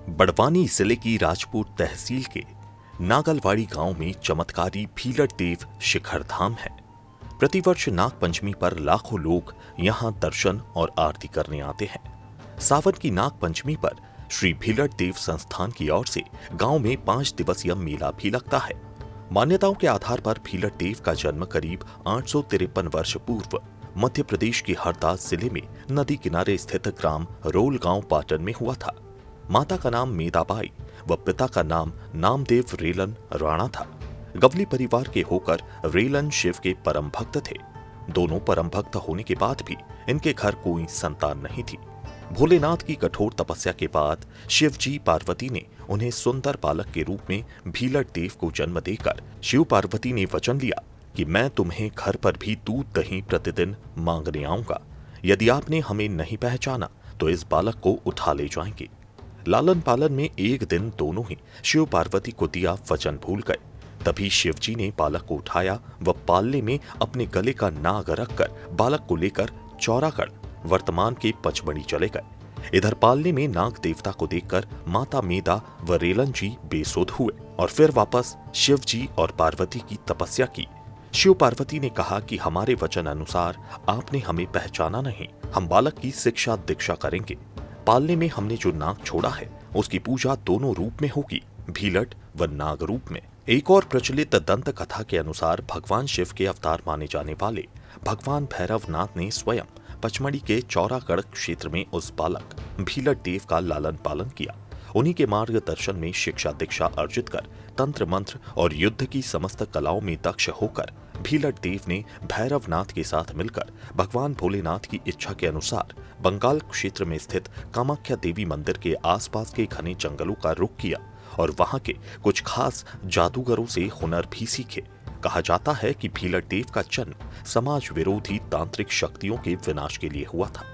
बड़वानी जिले की राजपूत तहसील के नागलवाड़ी गांव में चमत्कारी भीलट देव शिखर धाम है। प्रतिवर्ष नाग पंचमी पर लाखों लोग यहां दर्शन और आरती करने आते हैं। सावन की नाग पंचमी पर श्री भीलट देव संस्थान की ओर से गांव में 5 दिवसीय मेला भी लगता है। मान्यताओं के आधार पर भीलट देव का जन्म करीब 853 वर्ष पूर्व मध्य प्रदेश के हरदा जिले में नदी किनारे स्थित ग्राम रोल गांव पाटन में हुआ था। माता का नाम मेदाबाई व पिता का नाम नामदेव रेलन राणा था। गवली परिवार के होकर रेलन शिव के परम भक्त थे। दोनों परम भक्त होने के बाद भी इनके घर कोई संतान नहीं थी। भोलेनाथ की कठोर तपस्या के बाद शिव जी पार्वती ने उन्हें सुंदर बालक के रूप में भीलट देव को जन्म देकर शिव पार्वती ने वचन लिया कि मैं तुम्हें घर पर भी दूध दही प्रतिदिन मांगने आऊंगा। यदि आपने हमें नहीं पहचाना तो इस बालक को उठा ले जाएंगे। लालन पालन में एक दिन दोनों ही शिव पार्वती को दिया वचन भूल गए। तभी शिव जी ने बालक को उठाया व पालने में अपने गले का नाग रखकर बालक को लेकर चौरागढ़ वर्तमान के पचमढ़ी चले गए। इधर पालने में नाग देवता को देखकर माता मेदा व रेलन जी बेसुध हुए और फिर वापस शिव जी और पार्वती की तपस्या की। शिव पार्वती ने कहा कि हमारे वचन अनुसार आपने हमें पहचाना नहीं, हम बालक की शिक्षा दीक्षा करेंगे। पालने में हमने जो नाग छोड़ा है उसकी पूजा दोनों रूप में होगी, भीलट व नाग रूप में। एक और प्रचलित दंत कथा के अनुसार भगवान शिव के अवतार माने जाने वाले भगवान भैरवनाथ ने स्वयं पचमढ़ी के चौरागढ़ क्षेत्र में उस बालक भीलट देव का लालन पालन किया। उन्हीं के मार्गदर्शन में शिक्षा दीक्षा अर्जित कर तंत्र मंत्र और युद्ध की समस्त कलाओं में दक्ष होकर भीलट देव ने भैरवनाथ के साथ मिलकर भगवान भोलेनाथ की इच्छा के अनुसार बंगाल क्षेत्र में स्थित कामाख्या देवी मंदिर के आसपास के घने जंगलों का रुख किया और वहां के कुछ खास जादूगरों से हुनर भी सीखे। कहा जाता है कि भीलट देव का जन्म समाज विरोधी तांत्रिक शक्तियों के विनाश के लिए हुआ था।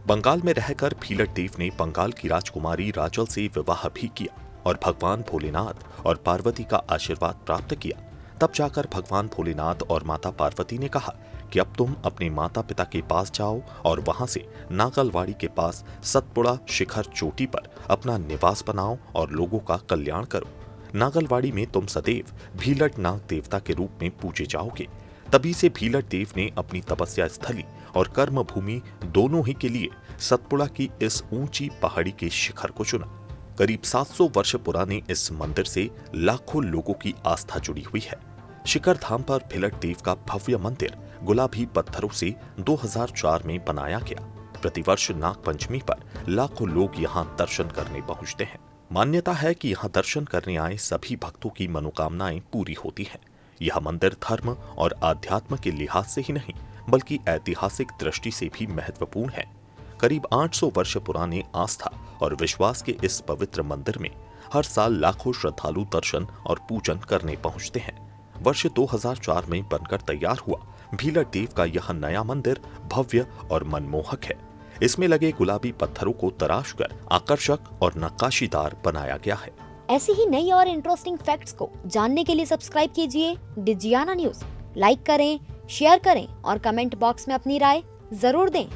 बंगाल में रहकर भीलट देव ने बंगाल की राजकुमारी राजल से विवाह भी किया और भगवान भोलेनाथ और पार्वती का आशीर्वाद प्राप्त किया। तब जाकर भगवान भोलेनाथ और माता पार्वती ने कहा कि अब तुम अपने माता पिता के पास जाओ और वहां से नागलवाड़ी के पास सतपुड़ा शिखर चोटी पर अपना निवास बनाओ और लोगों का कल्याण करो। नागलवाड़ी में तुम सदैव भीलट नाग देवता के रूप में पूजे जाओगे। तभी से भीलट देव ने अपनी तपस्या स्थली और कर्म भूमि दोनों ही के लिए सतपुड़ा की इस ऊंची पहाड़ी के शिखर को चुना। करीब 700 वर्ष पुराने इस मंदिर से लाखों लोगों की आस्था जुड़ी हुई है। शिखर धाम पर भीलट देव का भव्य मंदिर गुलाबी पत्थरों से 2004 में बनाया गया। प्रतिवर्ष नाग पंचमी पर लाखों लोग यहां दर्शन करने पहुंचते हैं। मान्यता है कि यहां दर्शन करने आए सभी भक्तों की मनोकामनाएं पूरी होती हैं। यह मंदिर धर्म और आध्यात्म के लिहाज से ही नहीं बल्कि ऐतिहासिक दृष्टि से भी महत्वपूर्ण है। करीब 800 वर्ष पुराने आस्था और विश्वास के इस पवित्र मंदिर में हर साल लाखों श्रद्धालु दर्शन और पूजन करने पहुंचते हैं। वर्ष 2004 में बनकर तैयार हुआ भीलट देव का यह नया मंदिर भव्य और मनमोहक है। इसमें लगे गुलाबी पत्थरों को तराशकर आकर्षक और नक्काशीदार बनाया गया है। ऐसी ही नई और इंटरेस्टिंग फैक्ट्स को जानने के लिए सब्सक्राइब कीजिए डिजियाना न्यूज। लाइक करें, शेयर करें और कमेंट बॉक्स में अपनी राय जरूर दें।